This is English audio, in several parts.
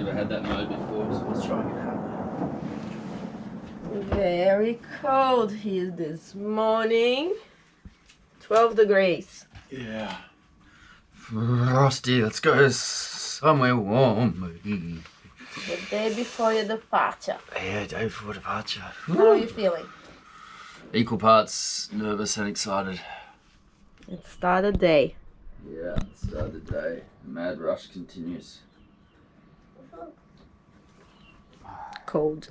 Had that mode before, so let's try and get out. Very cold here this morning. 12 degrees. Yeah. Frosty, let's go somewhere warm. The day before your departure. Yeah, day before departure. How are you feeling? Equal parts nervous and excited. It's start of day. Yeah, start the day. The mad rush continues. Cold.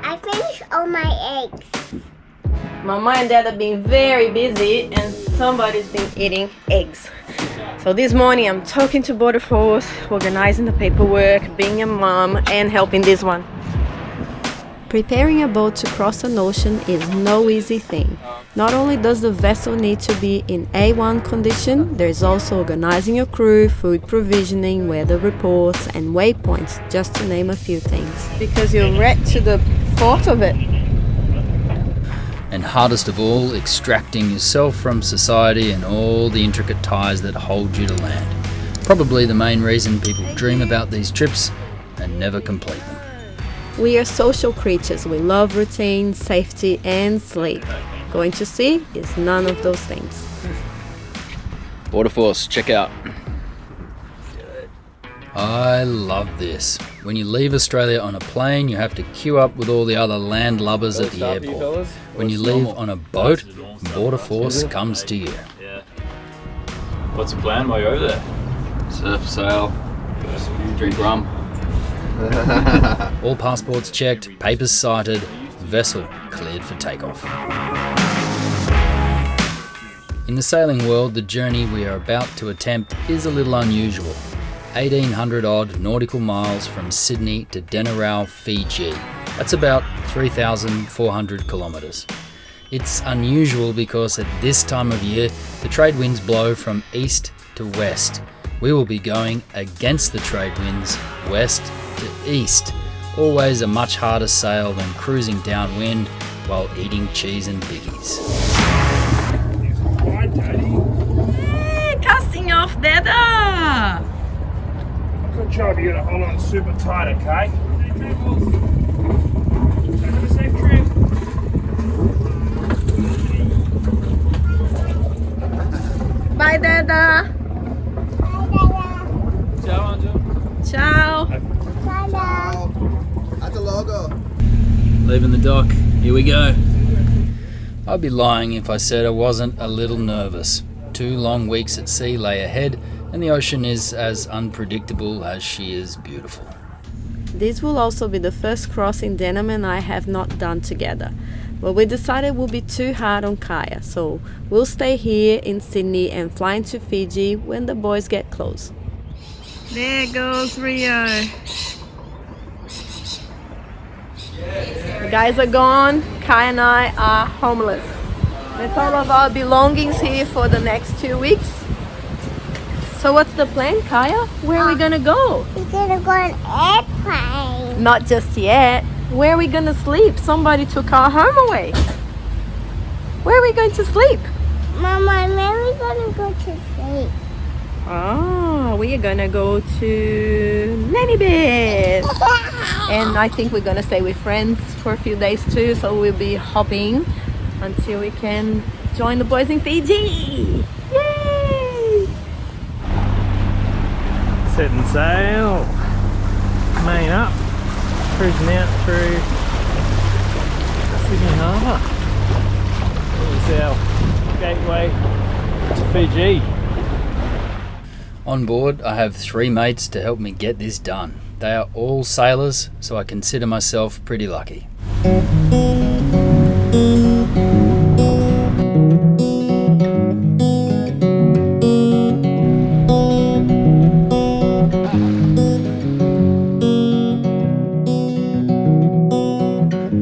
I finished all my eggs. Mama and Dad have been very busy and somebody's been eating eggs. So this morning I'm talking to Border Force, organizing the paperwork, being a mom and helping this one. Preparing a boat to cross an ocean is no easy thing. Not only does the vessel need to be in A1 condition, there's also organizing your crew, food provisioning, weather reports and waypoints, just to name a few things. Because you're right to the port of it. And hardest of all, extracting yourself from society and all the intricate ties that hold you to land. Probably the main reason people dream about these trips and never complete them. We are social creatures. We love routine, safety and sleep. Going to sea is none of those things. Border Force, check out. I love this. When you leave Australia on a plane, you have to queue up with all the other landlubbers at the airport. When you leave on a boat, Border Force comes to you. Yeah. What's the plan while you're over there? Surf, sail, drink rum. All passports checked, papers cited, vessel cleared for takeoff. In the sailing world, the journey we are about to attempt is a little unusual. 1,800 odd nautical miles from Sydney to Denarau, Fiji. That's about 3,400 kilometres. It's unusual because at this time of year, the trade winds blow from east to west. We will be going against the trade winds, west to east. Always a much harder sail than cruising downwind while eating cheese and biggies. Hey, casting off, Dada! Good job, you gotta hold on super tight, okay? Have a safe trip. Bye, Dada! Ciao, Angel. Ciao! Leaving the dock. Here we go. I'd be lying if I said I wasn't a little nervous. 2 long weeks at sea lay ahead, and the ocean is as unpredictable as she is beautiful. This will also be the first crossing Denham and I have not done together. But we decided it would be too hard on Kaya, so we'll stay here in Sydney and fly into Fiji when the boys get close. There goes Rio. The guys are gone, Kaya and I are homeless. With all of our belongings here for the next 2 weeks. So what's the plan, Kaya? Where are we gonna go? We're gonna go on an airplane. Not just yet. Where are we gonna sleep? Somebody took our home away. Where are we going to sleep? Mama, where are we gonna go to sleep? Oh, we are gonna go to Nanny Bear's. And I think we're gonna stay with friends for a few days too, so we'll be hopping until we can join the boys in Fiji. Yay! Setting sail. Main up. Cruising out through Sydney Harbour. There's our gateway to Fiji. On board, I have 3 mates to help me get this done. They are all sailors, so I consider myself pretty lucky.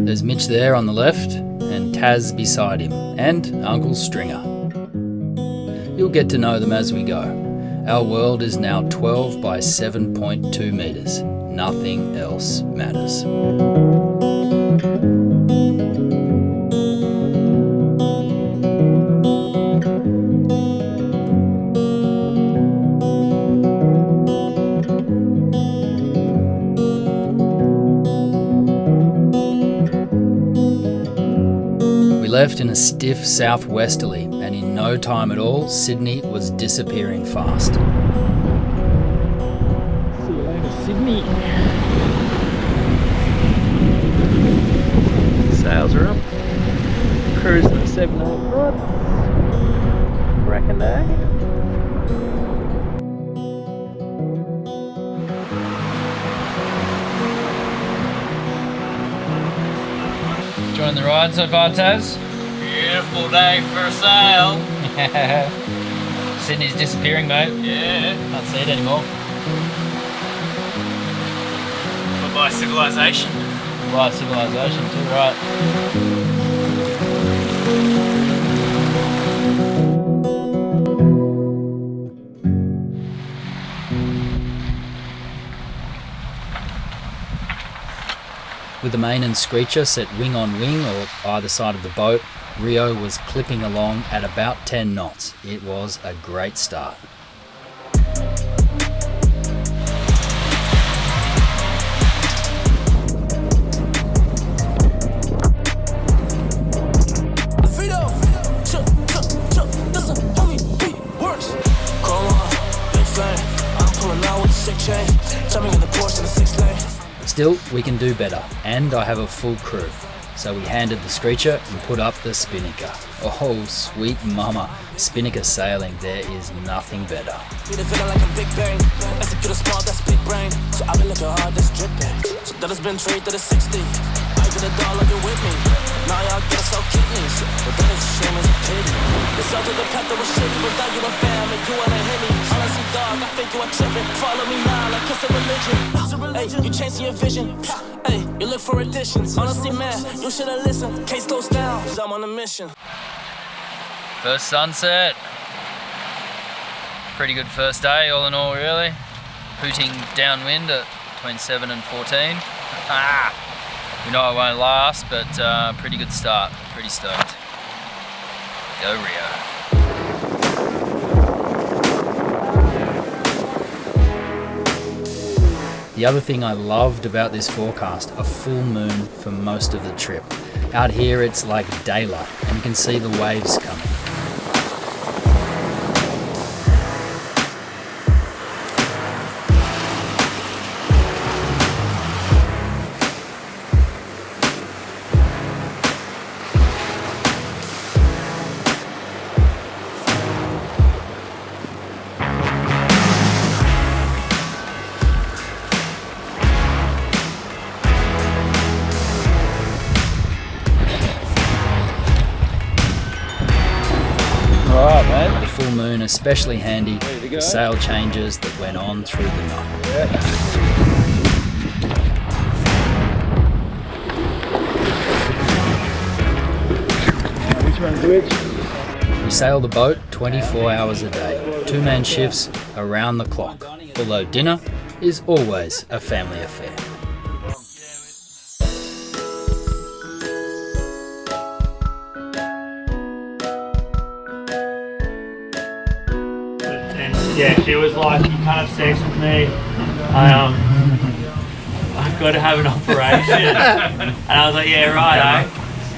There's Mitch there on the left, and Taz beside him, and Uncle Stringer. You'll get to know them as we go. Our world is now 12 by 7.2 metres. Nothing else matters. We left in a stiff southwesterly, and in no time at all, Sydney was disappearing fast. See you later, Sydney. Sails are up. Cruising at 7 knots. Bracken day. Enjoying the ride so far, Taz? Beautiful day for a sail. Sydney's disappearing, mate. Yeah. Can't see it anymore. By civilization. Right, civilization too, right. With the main and screecher set wing on wing or either side of the boat, Rio was clipping along at about 10 knots. It was a great start. Still, we can do better, and I have a full crew. So we handed the screecher and put up the spinnaker. Oh, sweet mama. Spinnaker sailing, there is nothing better. Hey, you chasing your vision. Hey, you look for additions. Honestly, man, you should have listened. Case goes down, 'cause I'm on a mission. First sunset. Pretty good first day, all in all, really. Hooting downwind at between 7 and 14. We know it won't last, but pretty good start. Pretty stoked. Go Rio. The other thing I loved about this forecast, a full moon for most of the trip. Out here it's like daylight and you can see the waves coming. The full moon especially handy for sail changes that went on through the night. We sail the boat 24 hours a day, 2-man shifts around the clock, although dinner is always a family affair. Yeah, she was like, you can't have sex with me. I've got to have an operation. And I was like, yeah, right, eh?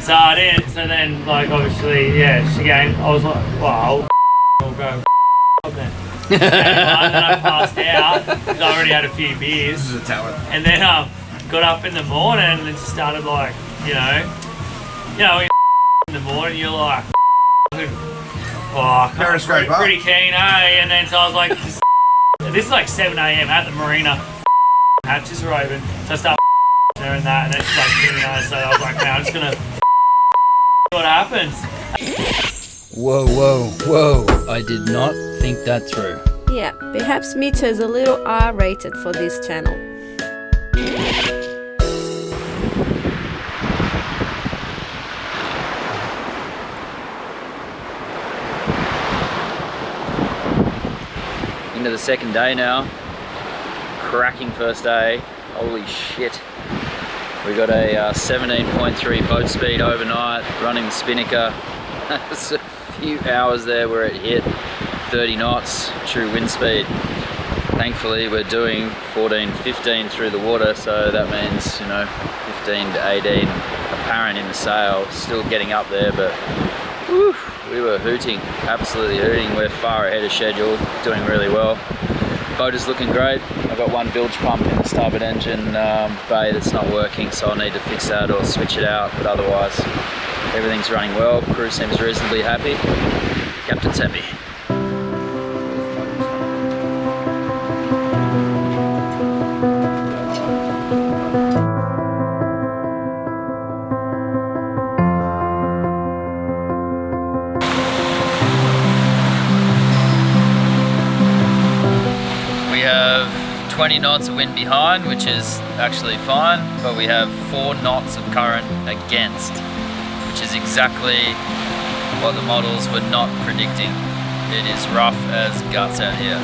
So I did. So then, like, obviously, yeah, she came. I was like, well, I'll go then. And then I passed out because I already had a few beers. This is a tower. And then got up in the morning and just started like, you know, in the morning you're like, oh, Periscope up. pretty keen, eh? And then so I was like, this is like 7 a.m. at the marina. Hatches are open, so I start there and that, and it's like, you know, so I was like, man, I'm just gonna what happens. Whoa, whoa, whoa. I did not think that through. Yeah, perhaps Mita's a little R-rated for this channel. Into the second day now. Cracking first day. Holy shit. We got a 17.3 boat speed overnight, running the spinnaker. There's a few hours there where it hit 30 knots, true wind speed. Thankfully we're doing 14, 15 through the water, so that means, you know, 15 to 18 apparent in the sail. Still getting up there, but whew, we were hooting, absolutely hooting. We're far ahead of schedule, doing really well. Boat is looking great. I've got one bilge pump in the starboard engine bay that's not working, so I'll need to fix that or switch it out, but otherwise everything's running well. Crew seems reasonably happy. Captain's happy. We have 20 knots of wind behind, which is actually fine, but we have 4 knots of current against, which is exactly what the models were not predicting. It is rough as guts out here.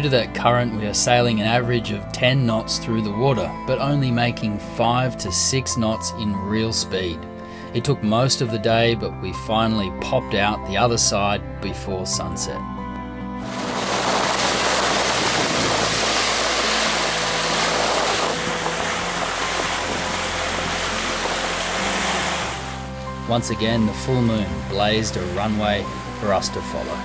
That current, we are sailing an average of 10 knots through the water, but only making 5 to 6 knots in real speed. It took most of the day, but we finally popped out the other side before sunset. Once again, the full moon blazed a runway for us to follow.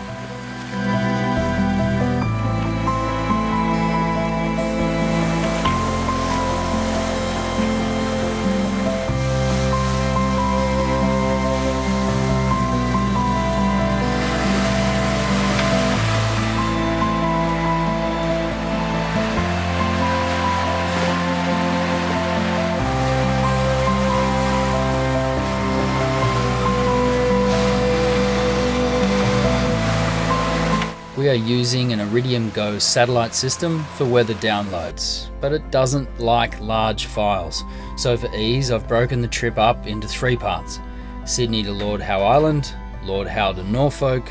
We are using an Iridium Go satellite system for weather downloads, but it doesn't like large files. So for ease, I've broken the trip up into 3 parts. Sydney to Lord Howe Island, Lord Howe to Norfolk,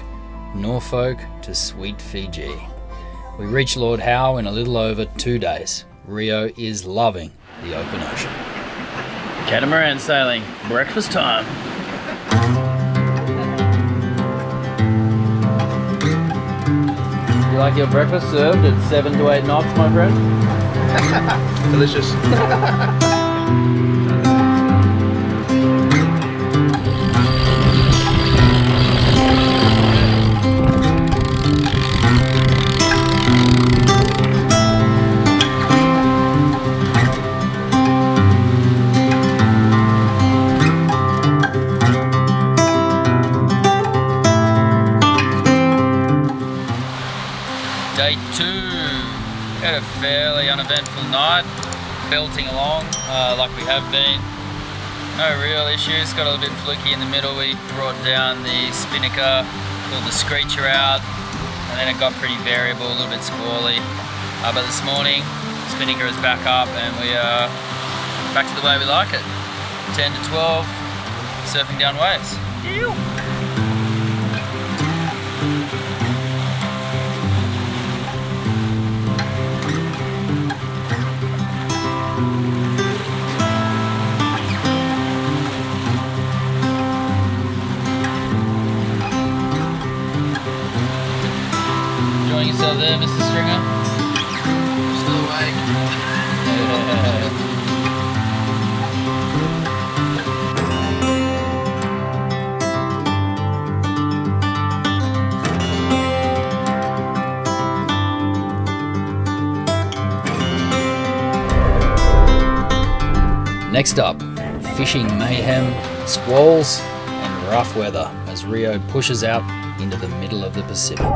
Norfolk to sweet Fiji. We reached Lord Howe in a little over 2 days. Rio is loving the open ocean. Catamaran sailing, breakfast time. You like your breakfast served at 7 to 8 knots, my friend? Delicious. Day 2, had a fairly uneventful night, belting along like we have been. No real issues, got a little bit fluky in the middle. We brought down the spinnaker, pulled the screecher out, and then it got pretty variable, a little bit squally. But this morning, spinnaker is back up and we are back to the way we like it. 10 to 12, surfing down waves. Enjoying yourself there, Mr. Stringer? Still awake. Next up, fishing mayhem, squalls and rough weather as Rio pushes out into the middle of the Pacific.